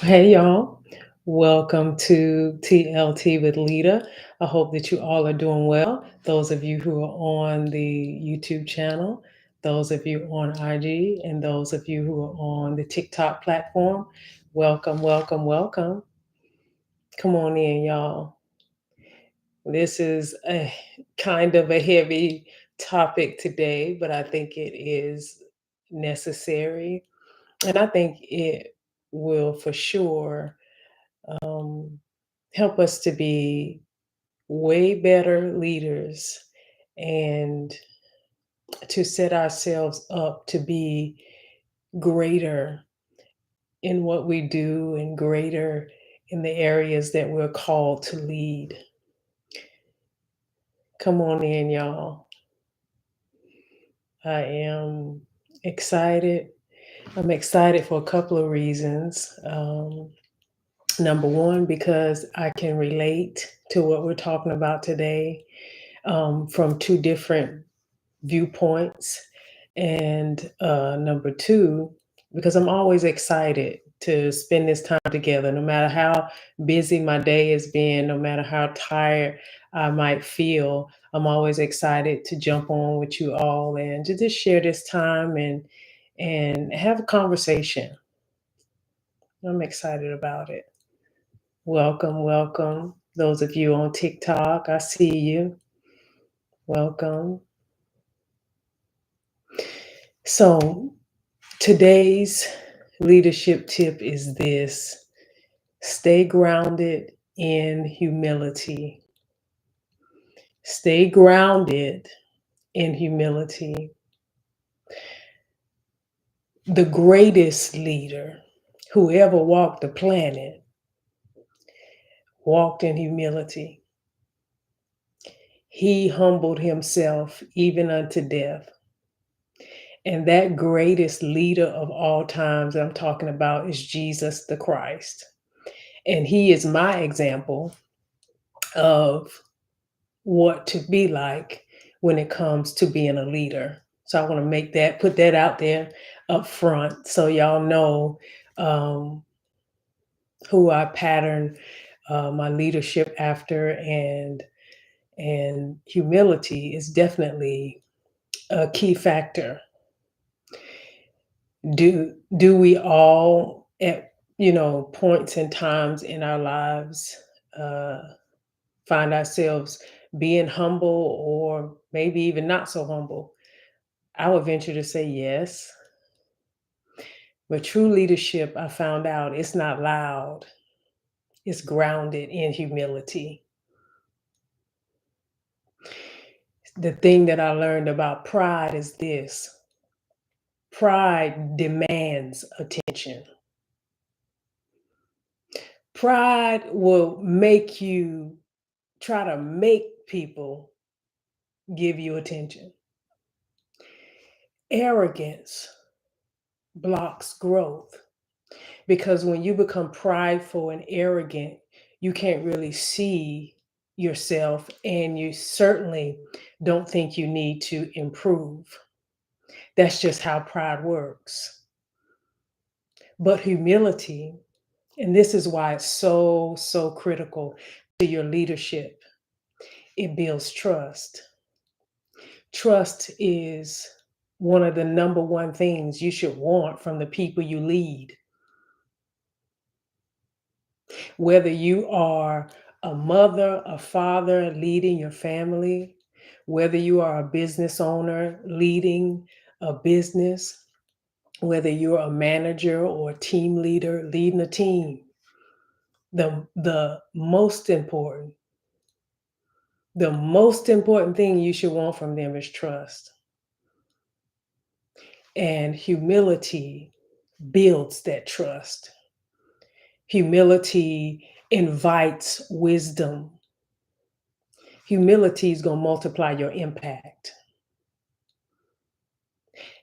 Hey y'all, welcome to TLT with Lita. I hope that you all are doing well. Those of you who are on the YouTube channel, those of you on IG, and those of you who are on the TikTok platform, welcome, welcome, welcome. Come on in, y'all. This is a kind of a heavy topic today, but I think it is necessary. And I think it will for sure um, help us to be way better leaders and to set ourselves up to be greater in what we do and greater in the areas that we're called to lead. Come on in, y'all. I am excited. I'm excited for a couple of reasons. Number one, because I can relate to what we're talking about today from two different viewpoints. And number two, because I'm always excited to spend this time together, no matter how busy my day has been, no matter how tired I might feel. I'm always excited to jump on with you all and to just share this time and have a conversation. I'm excited about it. Welcome, welcome. Those of you on TikTok, I see you. Welcome. So, today's leadership tip is this: stay grounded in humility. Stay grounded in humility. The greatest leader who ever walked the planet walked in humility. He humbled himself even unto death. And that greatest leader of all times I'm talking about is Jesus the Christ. And he is my example of what to be like when it comes to being a leader. So I want to put that out there up front so y'all know um, who I pattern my leadership after, and humility is definitely a key factor. Do we all at points and times in our lives uh, find ourselves being humble or maybe even not so humble? I would venture to say yes. But true leadership, I found out, it's not loud, it's grounded in humility. The thing that I learned about pride is this: pride demands attention. Pride will make you try to make people give you attention. Arrogance blocks growth because when you become prideful and arrogant, you can't really see yourself, and you certainly don't think you need to improve. That's just how pride works. But humility, and this is why it's so, so critical to your leadership, it builds trust. Trust is one of the number one things you should want from the people you lead. Whether you are a mother, a father leading your family, whether you are a business owner leading a business, whether you're a manager or a team leader leading a team, the most important thing you should want from them is trust. And humility builds that trust. Humility invites wisdom. Humility is going to multiply your impact.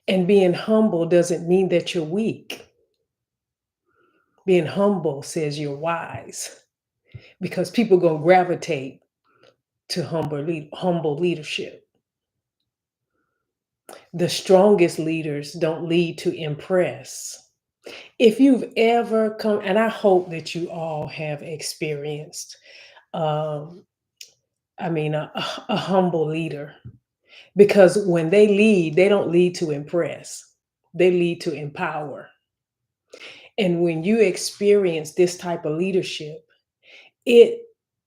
And being humble doesn't mean that you're weak. Being humble says you're wise, because people going to gravitate to humble leadership. The strongest leaders don't lead to impress. If you've ever come, and I hope that you all have experienced, um, a humble leader, because when they lead, they don't lead to impress, they lead to empower. And when you experience this type of leadership, it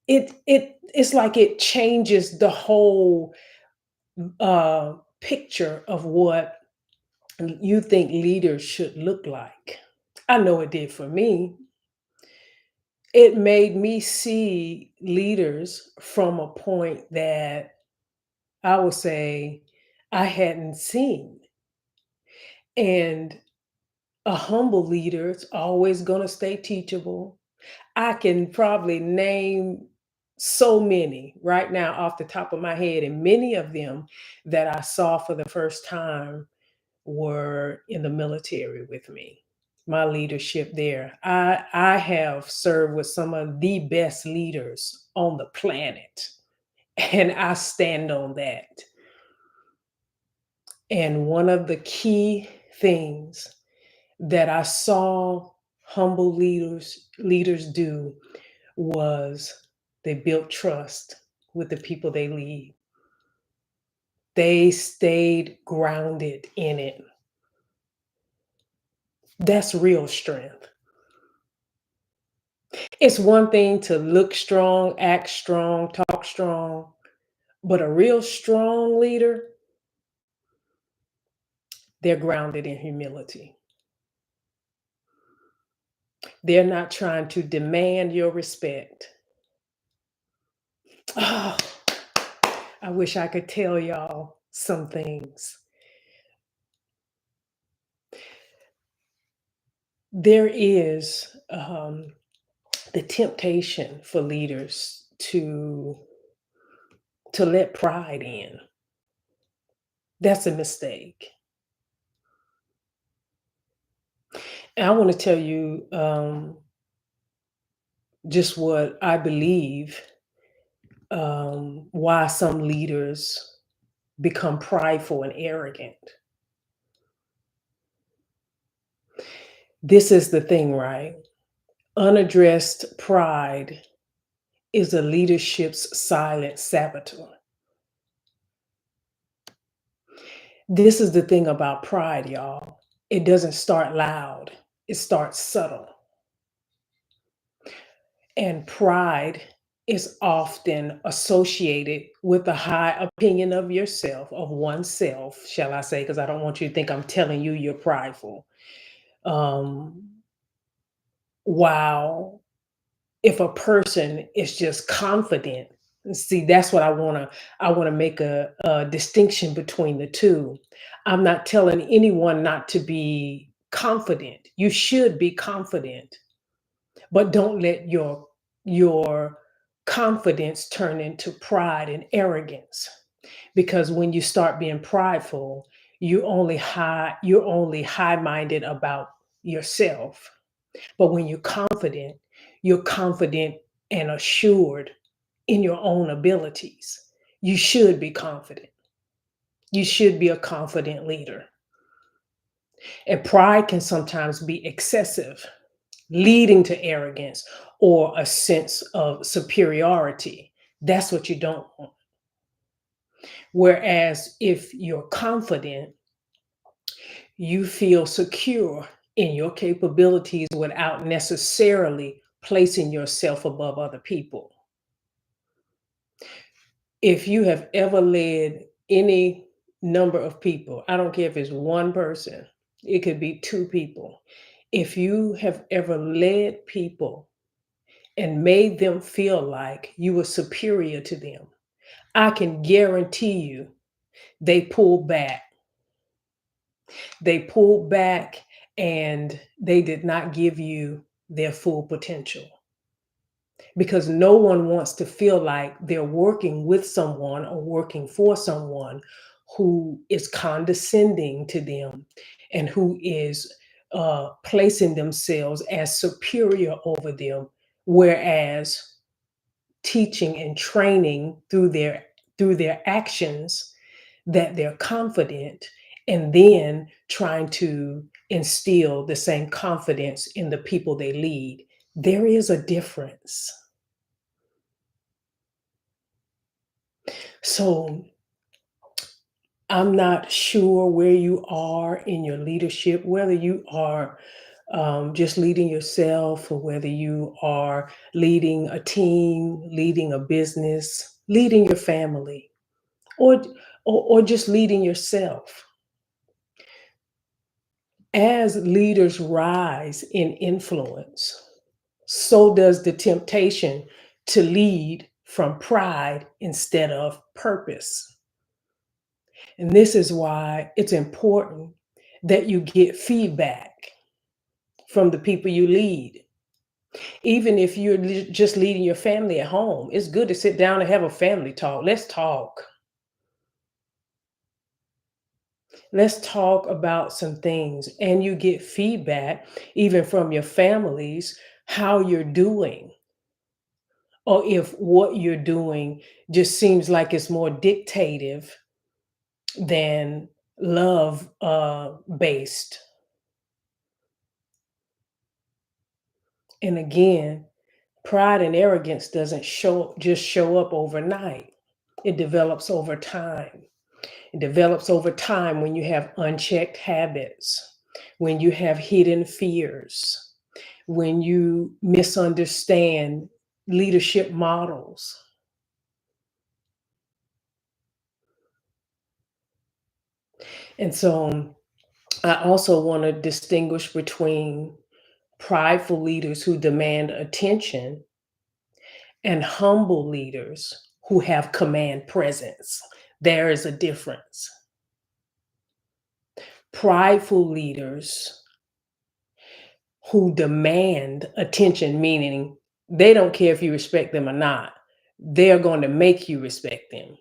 it's like it changes the whole picture of what you think leaders should look like. I know it did for me. It made me see leaders from a point that I would say I hadn't seen. And a humble leader is always going to stay teachable. I can probably name so many right now off the top of my head, and many of them that I saw for the first time were in the military with me. My leadership there. I have served with some of the best leaders on the planet, and I stand on that. And one of the key things that I saw humble leaders do was they built trust with the people they lead. They stayed grounded in it. That's real strength. It's one thing to look strong, act strong, talk strong, but a real strong leader, they're grounded in humility. They're not trying to demand your respect. Oh, I wish I could tell y'all some things. There is the temptation for leaders to let pride in. That's a mistake. And I want to tell you just what I believe, why some leaders become prideful and arrogant. This is the thing, right? Unaddressed pride is a leadership's silent saboteur. This is the thing about pride, y'all. It doesn't start loud, it starts subtle. And pride is often associated with a high opinion of yourself, of oneself, shall I say, because I don't want you to think I'm telling you you're prideful. Um, wow. If a person is just confident, see, that's what I want to make a distinction between the two. I'm not telling anyone not to be confident. You should be confident, but don't let your confidence turn into pride and arrogance, because when you start being prideful, you're only high-minded about yourself. But when you're confident and assured in your own abilities. You should be confident. You should be a confident leader. And pride can sometimes be excessive, leading to arrogance or a sense of superiority. That's what you don't want. Whereas if you're confident, you feel secure in your capabilities without necessarily placing yourself above other people. If you have ever led any number of people, I don't care if it's one person, it could be two people. If you have ever led people and made them feel like you were superior to them, I can guarantee you they pulled back. They pulled back and they did not give you their full potential, because no one wants to feel like they're working with someone or working for someone who is condescending to them and who is placing themselves as superior over them, whereas teaching and training through their actions that they're confident and then trying to instill the same confidence in the people they lead. There is a difference. So I'm not sure where you are in your leadership, whether you are just leading yourself or whether you are leading a team, leading a business, leading your family, or, or just leading yourself. As leaders rise in influence, so does the temptation to lead from pride instead of purpose. And this is why it's important that you get feedback from the people you lead. Even if you're just leading your family at home, it's good to sit down and have a family talk. Let's talk. Let's talk about some things. And you get feedback, even from your families, how you're doing, or if what you're doing just seems like it's more dictative than love based. And again, pride and arrogance doesn't show up overnight. It develops over time. It develops over time when you have unchecked habits, when you have hidden fears, when you misunderstand leadership models. And so I also want to distinguish between prideful leaders who demand attention and humble leaders who have command presence. There is a difference. Prideful leaders who demand attention, meaning they don't care if you respect them or not, they're going to make you respect them.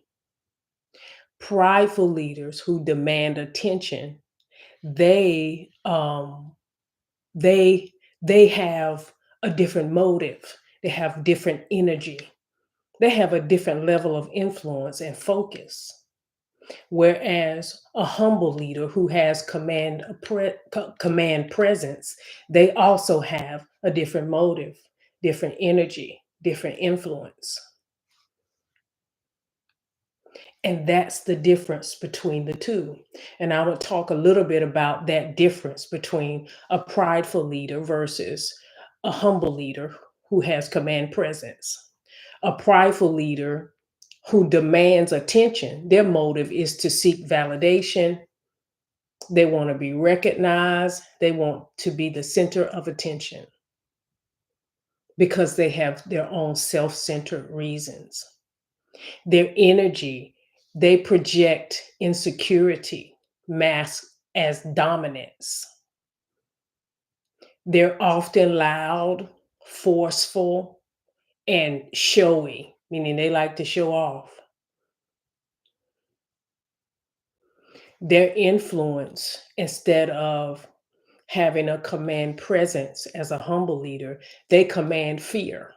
Prideful leaders who demand attention, they they they have a different motive, they have different energy, they have a different level of influence and focus. Whereas a humble leader who has command presence, they also have a different motive, different energy, different influence. And that's the difference between the two. And I will talk a little bit about that difference between a prideful leader versus a humble leader who has command presence. A prideful leader who demands attention, their motive is to seek validation. They want to be recognized. They want to be the center of attention because they have their own self centered reasons. Their energy, they project insecurity, masked as dominance. They're often loud, forceful, and showy, meaning they like to show off. Their influence, instead of having a command presence as a humble leader, they command fear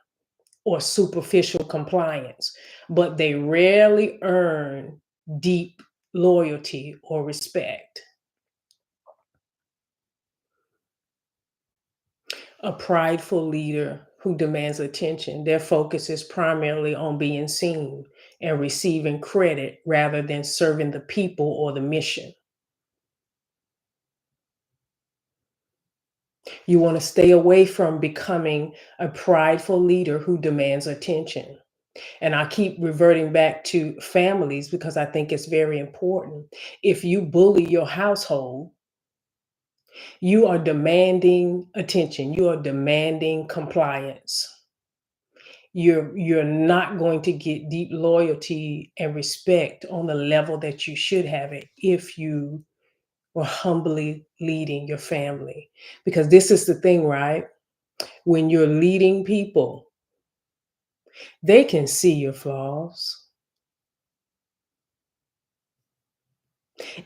or superficial compliance, but they rarely earn deep loyalty or respect. A prideful leader who demands attention, their focus is primarily on being seen and receiving credit rather than serving the people or the mission. You want to stay away from becoming a prideful leader who demands attention. And I keep reverting back to families because I think it's very important. If you bully your household, you are demanding attention, you are demanding compliance. You're not going to get deep loyalty and respect on the level that you should have it if you were humbly leading your family. Because this is the thing, right? When you're leading people, they can see your flaws.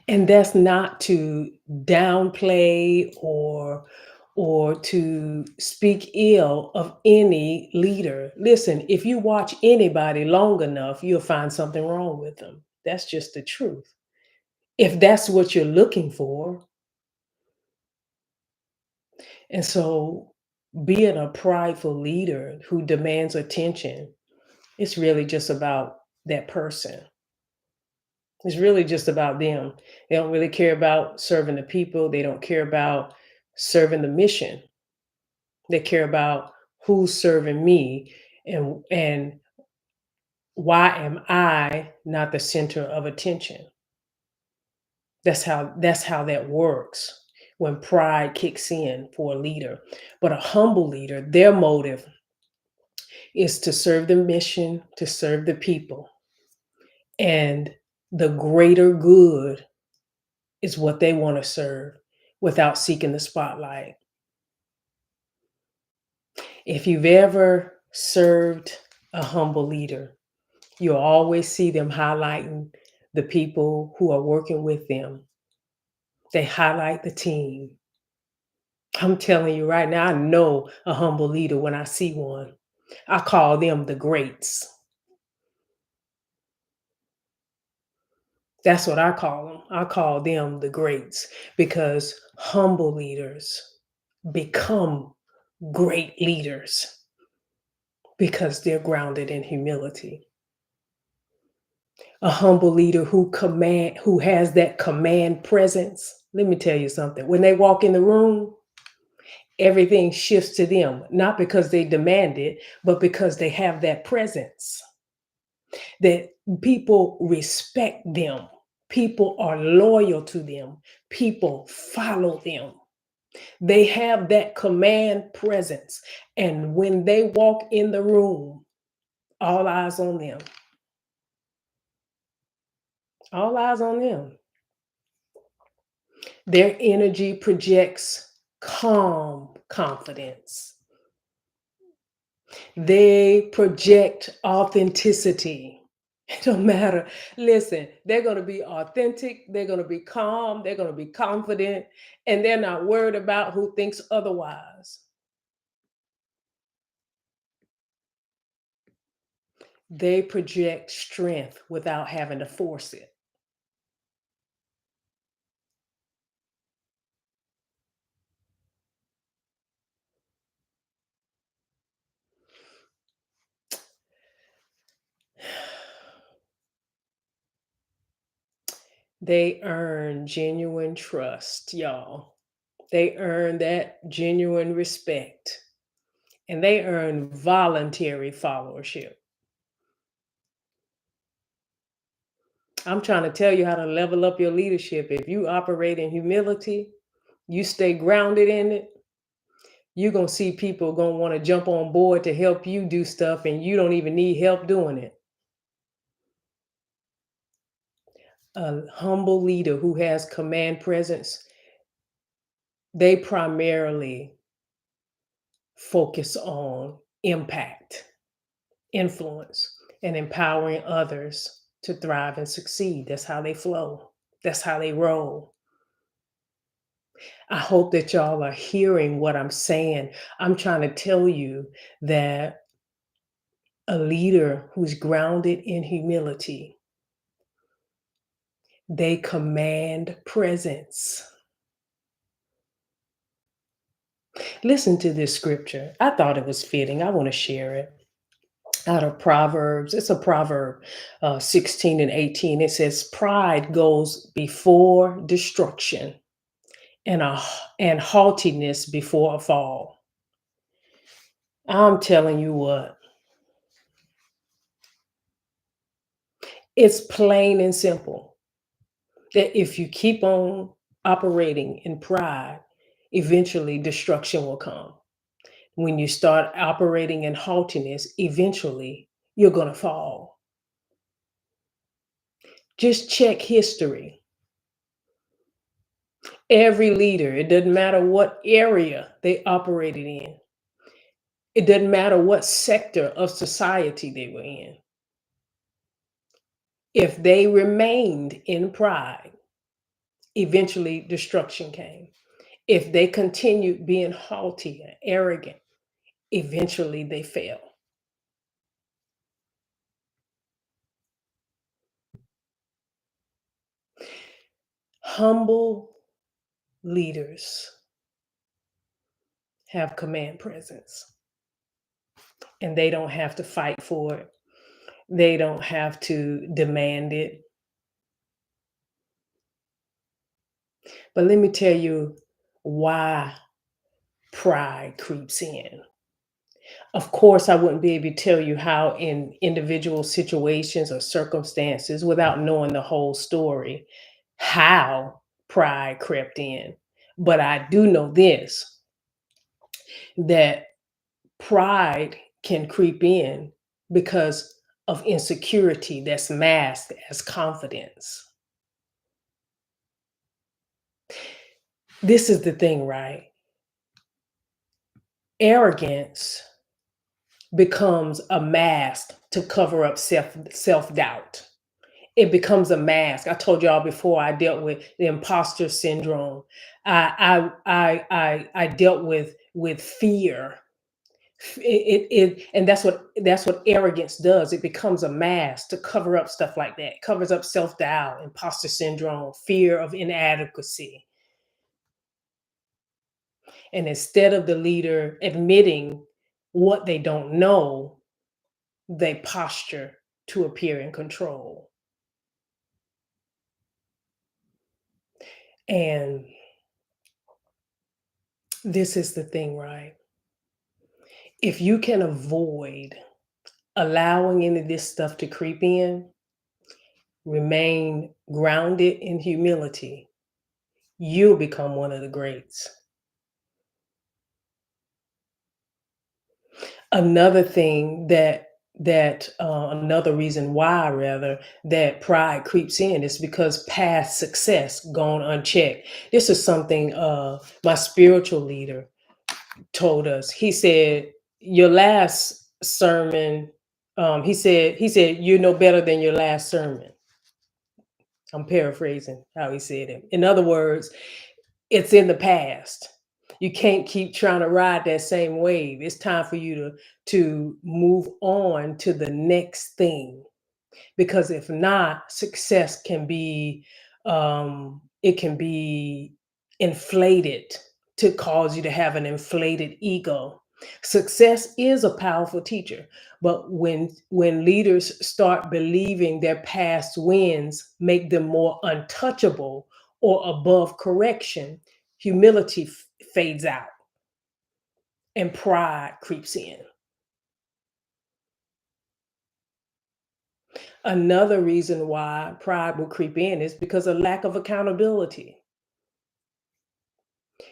And that's not to downplay or to speak ill of any leader. Listen, if you watch anybody long enough, you'll find something wrong with them. That's just the truth. if that's what you're looking for. And so being a prideful leader who demands attention, it's really just about that person. It's really just about them. They don't really care about serving the people. They don't care about serving the mission. They care about who's serving me, and why am I not the center of attention? That's how that works when pride kicks in for a leader. But a humble leader, their motive is to serve the mission, to serve the people. And the greater good is what they want to serve without seeking the spotlight. If you've ever served a humble leader, you'll always see them highlighting the people who are working with them. They highlight the team. I'm telling you right now, I know a humble leader when I see one. I call them the greats. That's what I call them. I call them the greats because humble leaders become great leaders because they're grounded in humility. A humble leader who has that command presence. Let me tell you something. When they walk in the room, everything shifts to them, not because they demand it, but because they have that presence. That people respect them. People are loyal to them. People follow them. They have that command presence. And when they walk in the room, all eyes on them. All eyes on them. Their energy projects calm confidence. They project authenticity. It don't matter. Listen, they're going to be authentic. They're going to be calm. They're going to be confident. And they're not worried about who thinks otherwise. They project strength without having to force it. They earn genuine trust, y'all. They earn that genuine respect. And they earn voluntary followership. I'm trying to tell you how to level up your leadership. If you operate in humility, you stay grounded in it, you're going to see people going to want to jump on board to help you do stuff, and you don't even need help doing it. A humble leader who has command presence, they primarily focus on impact, influence, and empowering others to thrive and succeed. That's how they flow. That's how they roll. I hope that y'all are hearing what I'm saying. I'm trying to tell you that a leader who's grounded in humility, they command presence. Listen to this scripture. I thought it was fitting. I want to share it out of Proverbs. It's a proverb 16 and 18. It says, pride goes before destruction and, and haughtiness before a fall. I'm telling you what, it's plain and simple that if you keep on operating in pride, eventually destruction will come. When you start operating in haughtiness, eventually you're going to fall. Just check history. Every leader, it doesn't matter what area they operated in, it doesn't matter what sector of society they were in. If they remained in pride, eventually destruction came. If they continued being haughty and arrogant, eventually they fell. Humble leaders have command presence, and they don't have to fight for it. They don't have to demand it. But let me tell you why pride creeps in. Of course, I wouldn't be able to tell you how in individual situations or circumstances without knowing the whole story, how pride crept in. But I do know this, that pride can creep in because of insecurity that's masked as confidence. This is the thing, right? Arrogance becomes a mask to cover up self-doubt. It becomes a mask. I told y'all before, I dealt with the imposter syndrome. I dealt with fear. And that's what arrogance does. It becomes a mask to cover up stuff like that. It covers up self-doubt, imposter syndrome, fear of inadequacy. And instead of the leader admitting what they don't know, they posture to appear in control. And this is the thing, right? If you can avoid allowing any of this stuff to creep in, remain grounded in humility, you'll become one of the greats. Another thing another reason why rather that pride creeps in is because past success gone unchecked. This is something my spiritual leader told us. He said, your last sermon, he said, you know better than your last sermon. I'm paraphrasing how he said it. In other words, it's in the past. You can't keep trying to ride that same wave. It's time for you to move on to the next thing, because if not, success can be it can be inflated to cause you to have an inflated ego. Success is a powerful teacher, but when leaders start believing their past wins make them more untouchable or above correction, humility fades out and pride creeps in. Another reason why pride will creep in is because of lack of accountability.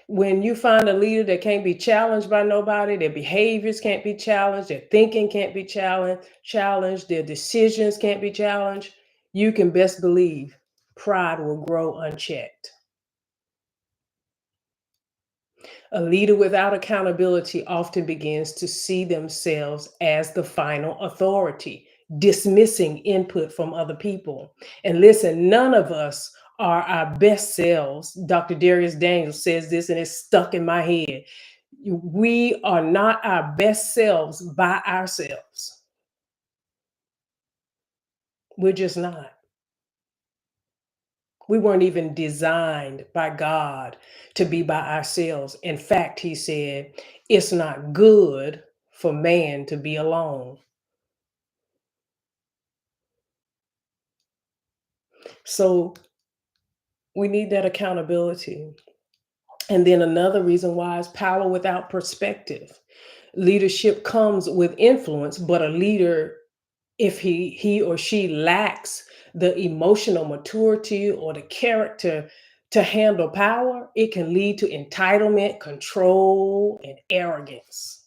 When you find a leader that can't be challenged by nobody, their behaviors can't be challenged, their thinking can't be challenged, their decisions can't be challenged, you can best believe pride will grow unchecked. A leader without accountability often begins to see themselves as the final authority, dismissing input from other people. And listen, none of us are our best selves. Dr. Darius Daniels says this, and it's stuck in my head. We are not our best selves by ourselves. We're just not. We weren't even designed by God to be by ourselves. In fact, he said, it's not good for man to be alone. So we need that accountability. And then another reason why is power without perspective. Leadership comes with influence, but a leader, if he or she lacks the emotional maturity or the character to handle power, it can lead to entitlement, control, and arrogance.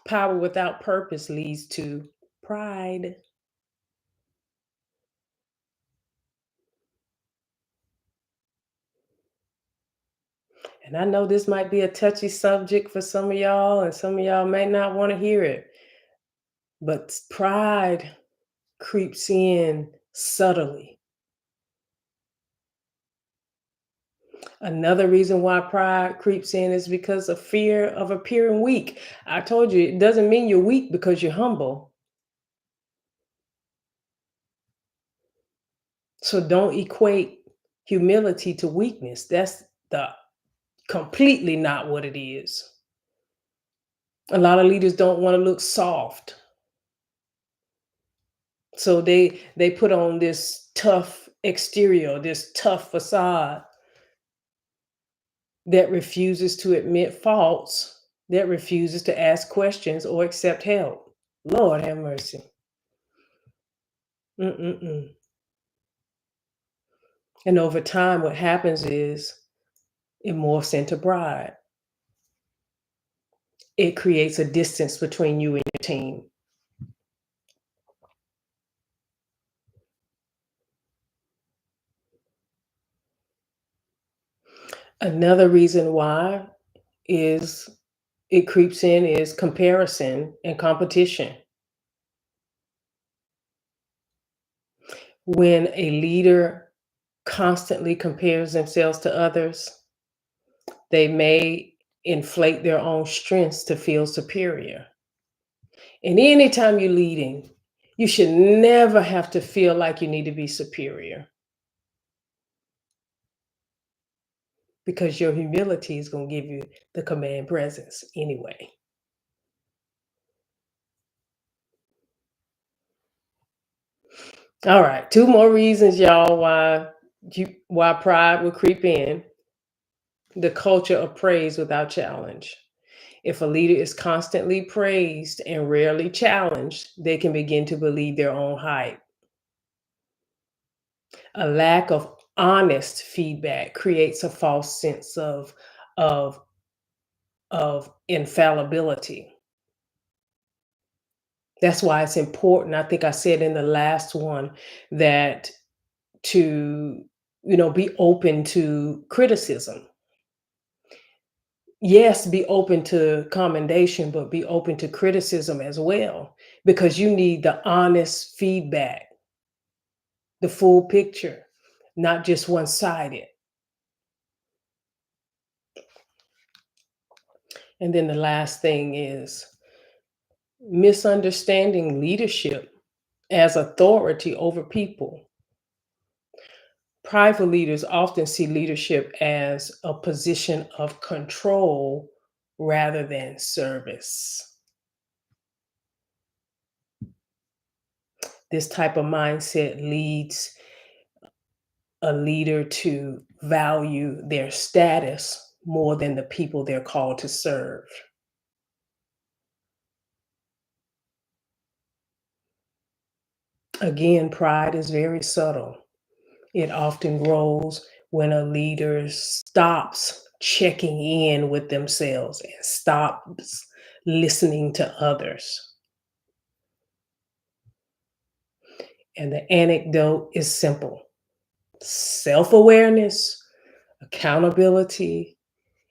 Power without purpose leads to pride. And I know this might be a touchy subject for some of y'all, and some of y'all may not want to hear it, but pride creeps in subtly. Another reason why pride creeps in is because of fear of appearing weak. I told you, it doesn't mean you're weak because you're humble. So don't equate humility to weakness. That's the completely not what it is. A lot of leaders don't want to look soft. So they put on this tough exterior, this tough facade that refuses to admit faults, that refuses to ask questions or accept help. Lord have mercy. Mm-mm-mm. And over time, what happens is it morphs into pride. It creates a distance between you and your team. Another reason why is it creeps in is comparison and competition. When a leader constantly compares themselves to others, they may inflate their own strengths to feel superior. And anytime you're leading, you should never have to feel like you need to be superior because your humility is going to give you the command presence anyway. All right, two more reasons, y'all, why pride will creep in. The culture of praise without challenge. If a leader is constantly praised and rarely challenged, they can begin to believe their own hype. A lack of honest feedback creates a false sense of of infallibility. That's why it's important. I think I said in the last one that to be open to criticism. Yes, be open to commendation, but be open to criticism as well because you need the honest feedback, the full picture, not just one-sided. And then the last thing is misunderstanding leadership as authority over people. Prideful leaders often see leadership as a position of control rather than service. This type of mindset leads a leader to value their status more than the people they're called to serve. Again, pride is very subtle. It often grows when a leader stops checking in with themselves and stops listening to others. And the anecdote is simple: self awareness, accountability,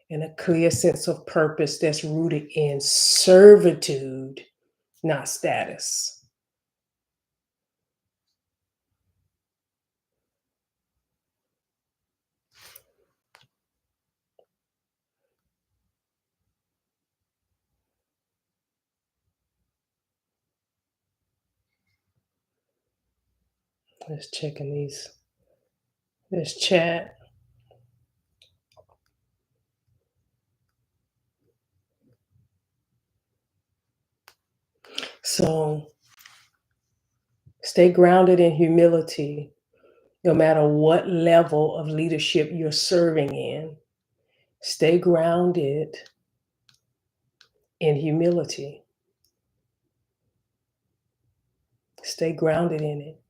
and a clear sense of purpose that's rooted in servitude, not status. Let's check in this chat. So stay grounded in humility no matter what level of leadership you're serving in. Stay grounded in humility. Stay grounded in it.